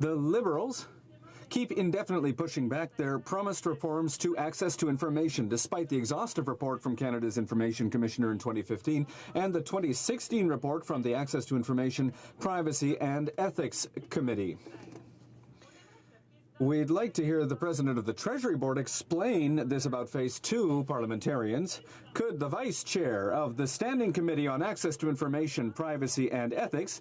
The Liberals keep indefinitely pushing back their promised reforms to access to information, despite the exhaustive report from Canada's Information Commissioner in 2015 and the 2016 report from the Access to Information, Privacy and Ethics Committee. We'd like to hear the President of the Treasury Board explain this about Phase 2 parliamentarians. Could the Vice Chair of the Standing Committee on Access to Information, Privacy and Ethics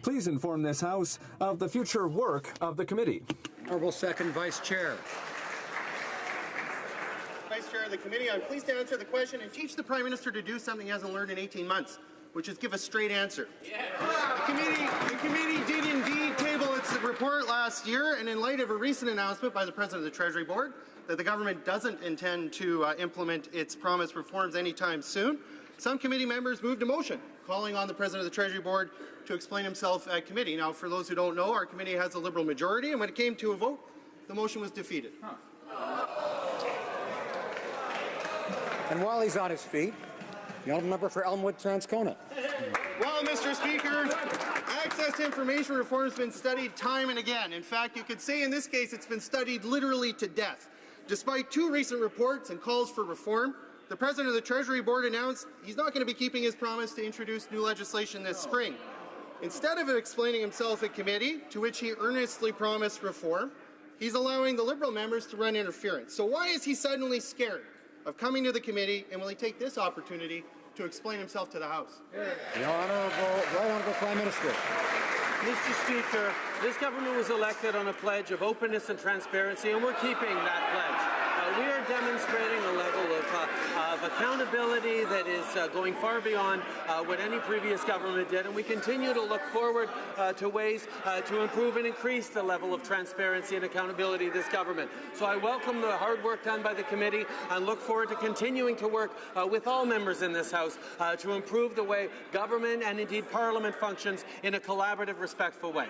please inform this House of the future work of the committee? Honourable Second Vice Chair. Vice Chair of the committee, I'm pleased to answer the question and teach the Prime Minister to do something he hasn't learned in 18 months, which is give a straight answer. The committee did indeed table its report last year, and in light of a recent announcement by the President of the Treasury Board that the government doesn't intend to implement its promised reforms anytime soon, some committee members moved a motion calling on the President of the Treasury Board to explain himself at committee. Now, for those who don't know, our committee has a Liberal majority, and when it came to a vote, the motion was defeated. And while he's on his feet, the honourable member for Elmwood Transcona. Well, Mr. Speaker, access to information reform has been studied time and again. In fact, you could say in this case it's been studied literally to death. Despite 2 recent reports and calls for reform, the President of the Treasury Board announced he's not going to be keeping his promise to introduce new legislation this spring. Instead of explaining himself at committee, to which he earnestly promised reform, he's allowing the Liberal members to run interference. So why is he suddenly scared of coming to the committee, and will he take this opportunity to explain himself to the House? The Right Honourable Prime Minister. Mr. Speaker, this government was elected on a pledge of openness and transparency, and we're keeping that pledge. We are demonstrating a level of accountability that is going far beyond what any previous government did, and we continue to look forward to ways to improve and increase the level of transparency and accountability of this government. So I welcome the hard work done by the committee and look forward to continuing to work with all members in this House to improve the way government and indeed Parliament functions in a collaborative, respectful way.